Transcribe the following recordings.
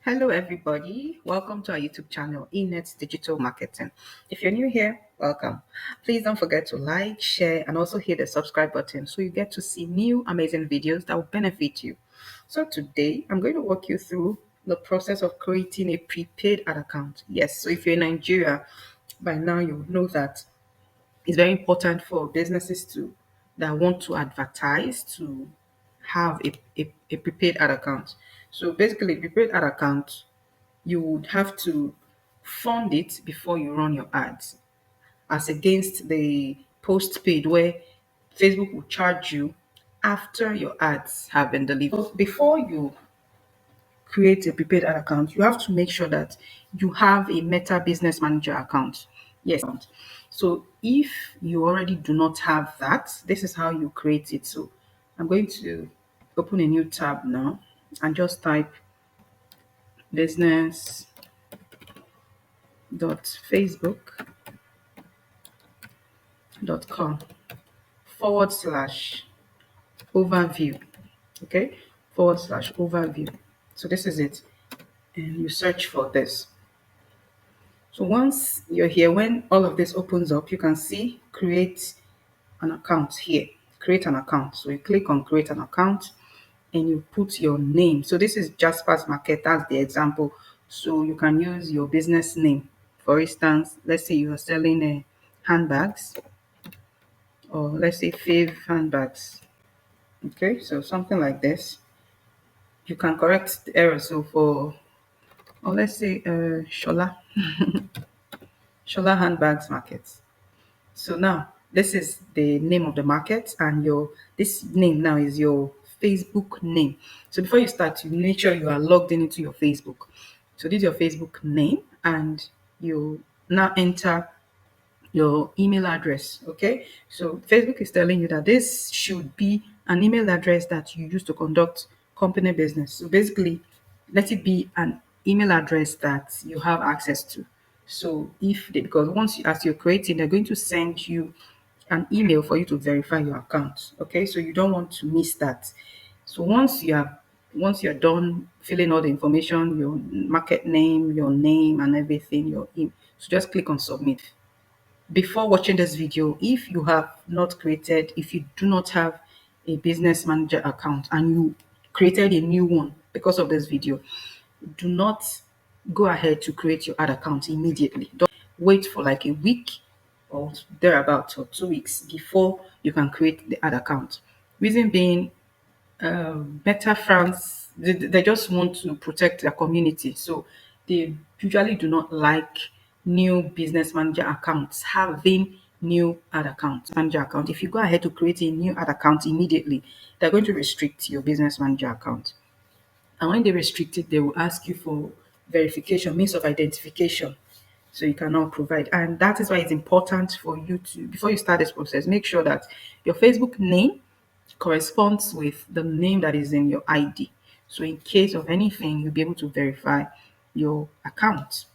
Hello, everybody. Welcome to our YouTube channel, Enet Digital Marketing. If you're new here, welcome. Please don't forget to like, share, and also hit the subscribe button so you get to see new amazing videos that will benefit you. So today, I'm going to walk you through the process of creating a prepaid ad account. Yes, so if you're in Nigeria, by now you know that it's very important for businesses to that want to advertise to have a prepaid ad account. So basically, prepaid ad account, you would have to fund it before you run your ads, as against the postpaid where Facebook will charge you after your ads have been delivered. So before you create a prepaid ad account, you have to make sure that you have a Meta Business Manager account. Yes. So if you already do not have that, this is how you create it. So I'm going to open a new tab now and just type business.facebook.com forward slash overview. Okay, forward slash overview. So this is it. And you search for this. So once you're here, when all of this opens up, you can see create an account here. Create an account. So you click on create an account and you put your name. So this is Jasper's Market. That's the example. So you can use your business name. For instance, let's say you are selling handbags, or let's say Fave handbags. Okay, so something like this. You can correct the error. So for, or let's say Shola handbags market. So now this is the name of the market, and your this name now is your Facebook name. So before you start, you make sure you are logged in into your Facebook. So this is your Facebook name, and you now enter your email address. Okay. So Facebook is telling you that this should be an email address that you use to conduct company business. So basically, let it be an email address that you have access to. So if they, because once you, as you're creating, they're going to send you an email for you to verify your account. Okay, so you don't want to miss that. So once you're done filling all the information, your market name, your name, and everything, your email, so just click on submit. Before watching this video, if you have not created, if you do not have a business manager account and you created a new one because of this video, do not go ahead to create your ad account immediately. Don't wait for like a week or thereabouts, or 2 weeks before you can create the ad account. Reason being, Meta France, they just want to protect their community. So they usually do not like new business manager accounts having new ad account, manager account. If you go ahead to create a new ad account immediately, they're going to restrict your business manager account. And when they restrict it, they will ask you for verification, means of identification. So you cannot provide. And that is why it's important for you to, before you start this process, make sure that your Facebook name corresponds with the name that is in your ID. So in case of anything, you'll be able to verify your account.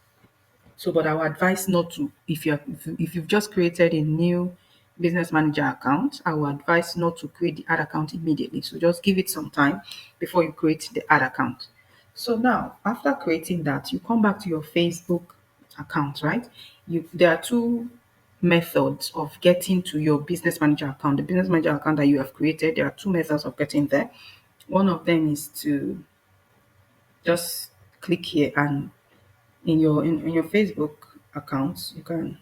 So, but I would advise not to, if you've just created a new business manager account, I would advise not to create the ad account immediately. So just give it some time before you create the ad account. So now, after creating that, you come back to your Facebook account, right? There are two methods of getting to your business manager account. The business manager account that you have created, there are two methods of getting there. One of them is to just click here, and in your Facebook accounts, you can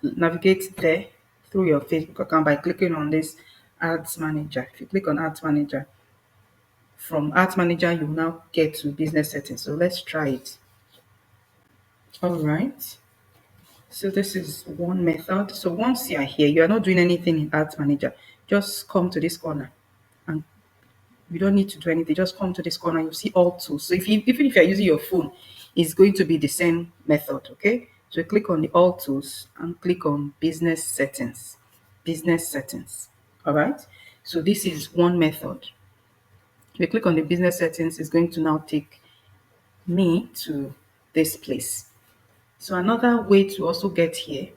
navigate there through your Facebook account by clicking on this Ads Manager. If you click on Ads Manager, from Ads Manager, you now get to business settings. So let's try it. All right. So this is one method. So once you are here, you are not doing anything in Ads Manager. Just come to this corner, and you don't need to do anything. Just come to this corner. You see all tools. So even if you're using your phone, it's going to be the same method. Okay. So click on the all tools and click on business settings. Business settings. All right. So this is one method. If you click on the business settings, it's going to now take me to this place. So another way to also get here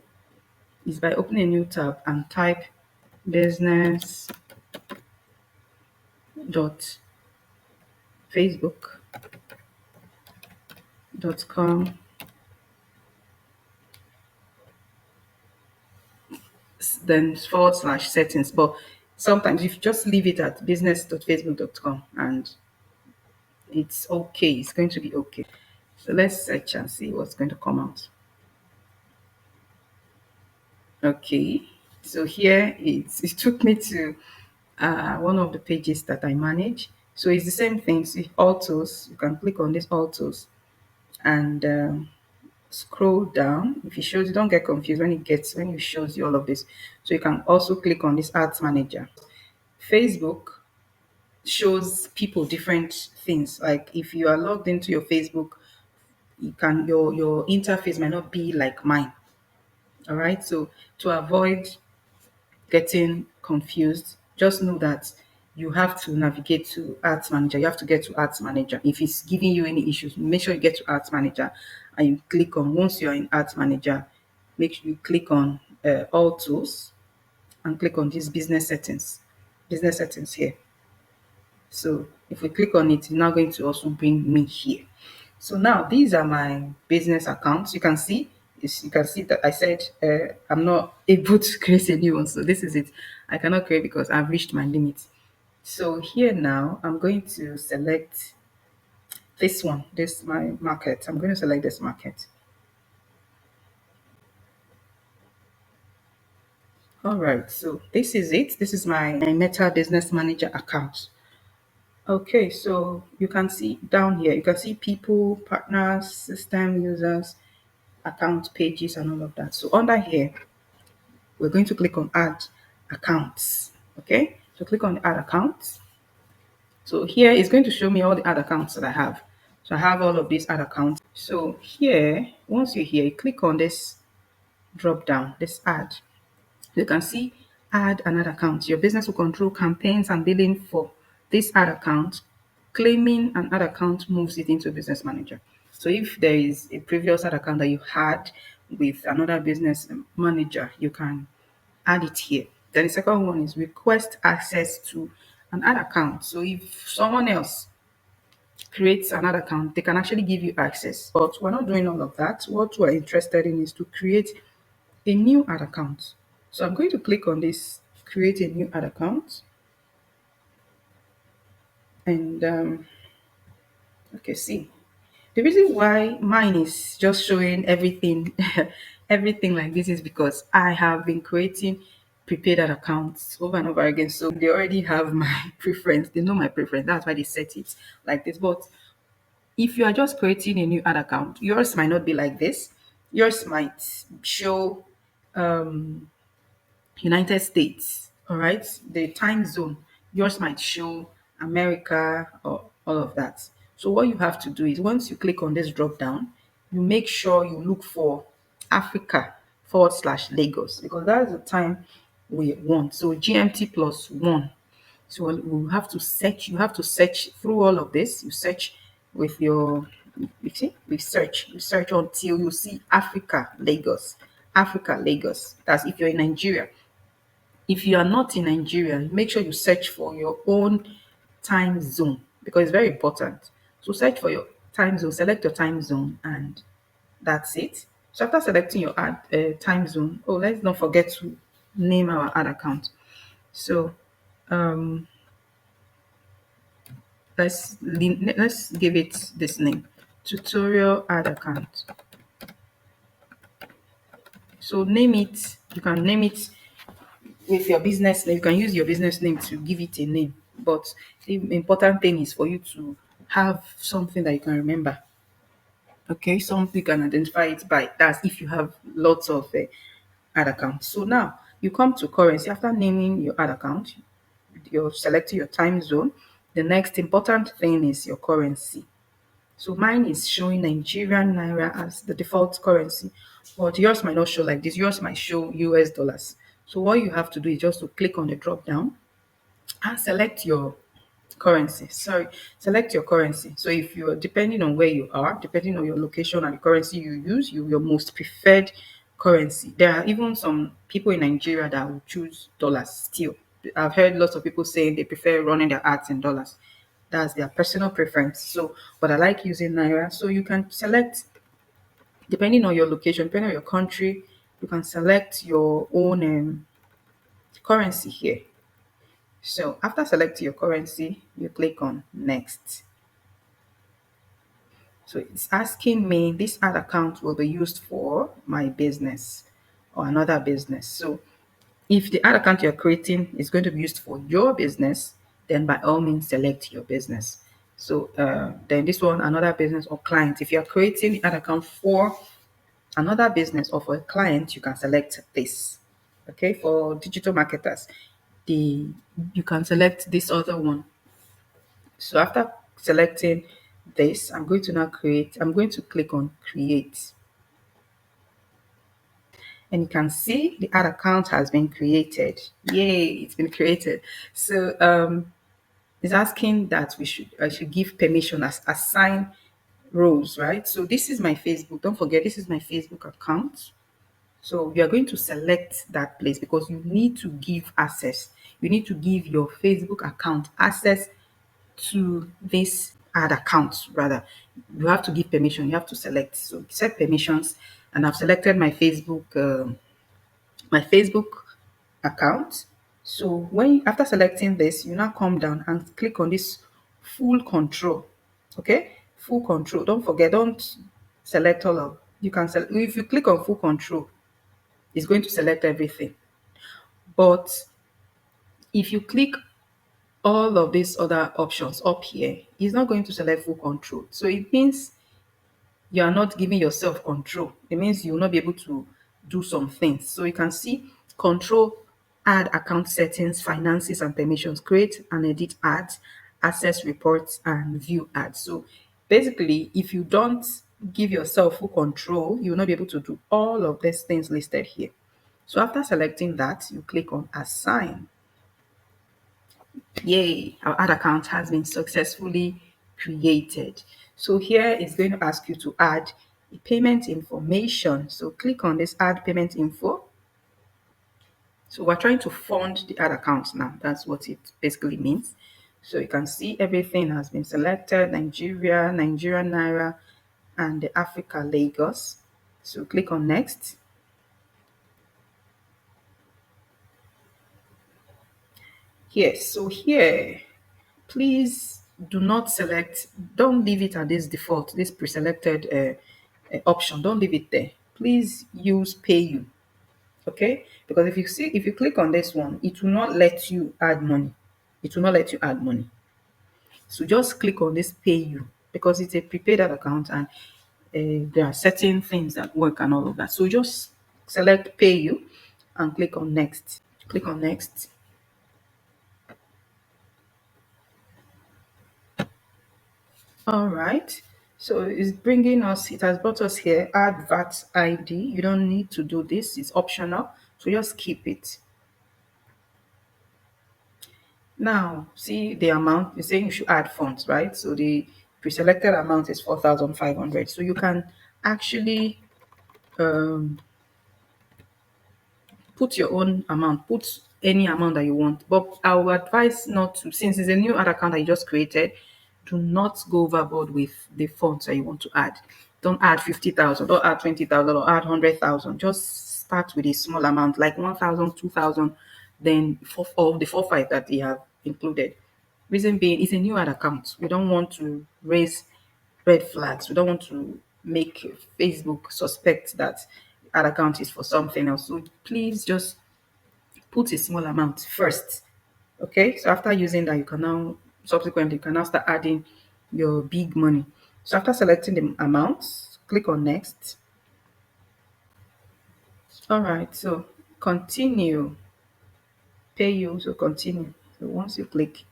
is by opening a new tab and type business.facebook.com .com, then forward slash settings. But sometimes if you just leave it at business.facebook.com and it's okay, it's going to be okay. So let's search and see what's going to come out. Okay, so here it took me to one of the pages that I manage. So it's the same thing. See, autos, you can click on this autos and scroll down. If it shows you, don't get confused when it shows you all of this. So you can also click on this ads manager. Facebook shows people different things. Like if you are logged into your Facebook, your interface might not be like mine. All right. So to avoid getting confused, just know that you have to navigate to Ads Manager. You have to get to Ads Manager. If it's giving you any issues, make sure you get to Ads Manager and you click on, once you're in Ads Manager, make sure you click on All Tools and click on this business settings here. So if we click on it, it's now going to also bring me here. So now these are my business accounts. You can see that I said I'm not able to create a new one. So this is it. I cannot create because I've reached my limit. So here now I'm going to select this one, this my market. I'm going to select this market. All right, so this is it. This is my Meta Business Manager account. Okay, so you can see down here, you can see people, partners, system users, account pages, and all of that. So under here, we're going to click on add accounts. Okay, so click on add accounts. So here it's going to show me all the ad accounts that I have. So I have all of these ad accounts. So here, once you're here, you click on this drop down, this add. You can see add an ad account. Your business will control campaigns and billing for this ad account. Claiming an ad account moves it into business manager. So if there is a previous ad account that you had with another business manager, you can add it here. Then the second one is request access to an ad account. So if someone else creates another account, they can actually give you access. But we're not doing all of that. What we're interested in is to create a new ad account. So I'm going to click on this, create a new ad account. And okay, see. The reason why mine is just showing everything, everything like this is because I have been creating prepaid ad accounts over and over again. So they already have my preference. They know my preference. That's why they set it like this. But if you are just creating a new ad account, yours might not be like this. Yours might show um, United States, all right? The time zone, yours might show America or all of that. So what you have to do is once you click on this drop down, you make sure you look for Africa / Lagos because that's the time we want. So GMT plus one. So we have to search. You have to search through all of this. You search with your, you see, you search until you see Africa, Lagos. Africa, Lagos. That's if you're in Nigeria. If you are not in Nigeria, make sure you search for your own time zone because it's very important. So search for your time zone, select your time zone, and that's it. So after selecting your time zone, oh, let's not forget to name our ad account. So um, let's give it this name, tutorial ad account. So name it. You can name it with your business name. You can use your business name to give it a name, but the important thing is for you to have something that you can remember. Okay, something you can identify it by. That's if you have lots of ad accounts. So now you come to currency. After naming your ad account, you're selecting your time zone. The next important thing is your currency. So mine is showing Nigerian naira as the default currency, but yours might not show like this. Yours might show US dollars. So what you have to do is just to click on the drop down and select your currency. Sorry, select your currency. So if you're depending on where you are, depending on your location and the currency you use, your most preferred currency. There are even some people in Nigeria that will choose dollars still. I've heard lots of people saying they prefer running their ads in dollars. That's their personal preference. So, but I like using Naira. So you can select, depending on your location, depending on your country, you can select your own currency here. So after selecting your currency, you click on next. So it's asking me this ad account will be used for my business or another business. So if the ad account you're creating is going to be used for your business, then by all means select your business. So then this one, another business or client. If you're creating the ad account for another business or for a client, you can select this. Okay, for digital marketers, the you can select this other one. So after selecting this, I'm going to now create, I'm going to click on create. And you can see the ad account has been created. Yay, it's been created. So it's asking that I should give permission as assign roles, right? So this is my Facebook. Don't forget, this is my Facebook account. So you are going to select that place because you need to give access. You need to give your Facebook account access to this ad account rather. You have to give permission. You have to select. So set permissions, and I've selected my Facebook account. So when after selecting this, you now come down and click on this full control. Okay, full control. Don't forget, don't select all of. You can select if you click on full control, it's going to select everything. But if you click all of these other options up here, it's not going to select full control. So it means you are not giving yourself control. It means you will not be able to do some things. So you can see control, add account settings, finances and permissions, create and edit ads, access reports, and view ads. So basically, if you don't give yourself full control, you will not be able to do all of these things listed here. So after selecting that, you click on assign. Yay, our ad account has been successfully created. So here it's going to ask you to add a payment information. So click on this add payment info. So we're trying to fund the ad account now. That's what it basically means. So you can see everything has been selected: Nigeria, Nigerian Naira, and the Africa Lagos. So click on next. Yes, so here please do not select, don't leave it at this default, this pre-selected option. Don't leave it there. Please use pay you. Okay, because if you click on this one, it will not let you add money. It will not let you add money. So just click on this pay you because it's a prepaid ad account, and there are certain things that work and all of that. So just select pay you and click on next. Click on next. All right. So it's bringing us, it has brought us here, add VAT ID. You don't need to do this, it's optional. So just keep it. Now, see the amount, it's saying you should add funds, right? So the pre-selected amount is 4,500. So you can actually um, put your own amount, put any amount that you want. But I would advise not to, since it's a new ad account that you just created, do not go overboard with the funds that you want to add. Don't add 50,000, don't add 20,000, or add 100,000. Just start with a small amount, like 1,000, 2,000, then for of the 4 5 that they have included. Reason being, it's a new ad account. We don't want to raise red flags. We don't want to make Facebook suspect that ad account is for something else. So please just put a small amount first. Okay. So after using that, you can now subsequently you can now start adding your big money. So after selecting the amounts, click on next. All right. So continue. Pay you. So continue. So once you click,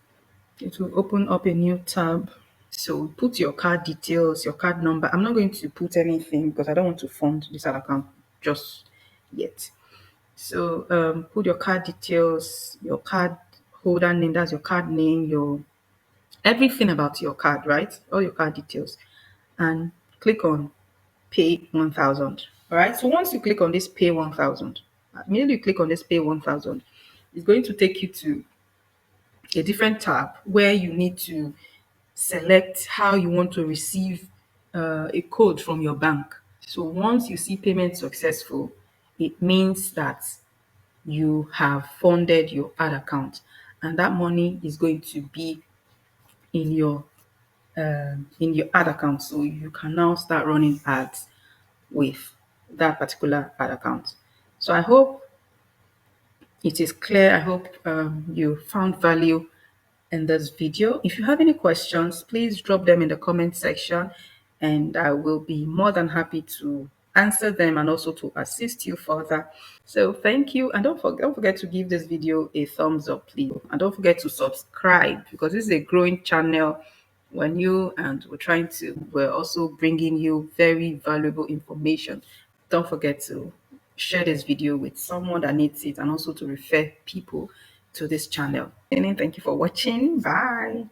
it will open up a new tab. So put your card details, your card number. I'm not going to put anything because I don't want to fund this ad account just yet. So put your card details, your card holder name, that's your card name, your everything about your card, right? All your card details. And click on pay 1,000. All right. So once you click on this pay 1,000, immediately you click on this pay 1,000, it's going to take you to a different tab where you need to select how you want to receive a code from your bank. So once you see payment successful, it means that you have funded your ad account, and that money is going to be in your ad account. So you can now start running ads with that particular ad account. So I hope it is clear. I hope you found value in this video. If you have any questions, please drop them in the comment section and I will be more than happy to answer them and also to assist you further. So thank you, and don't forget to give this video a thumbs up, please, and don't forget to subscribe because this is a growing channel. We're new and we're also bringing you very valuable information. Don't forget to share this video with someone that needs it and also to refer people to this channel. And thank you for watching. Bye.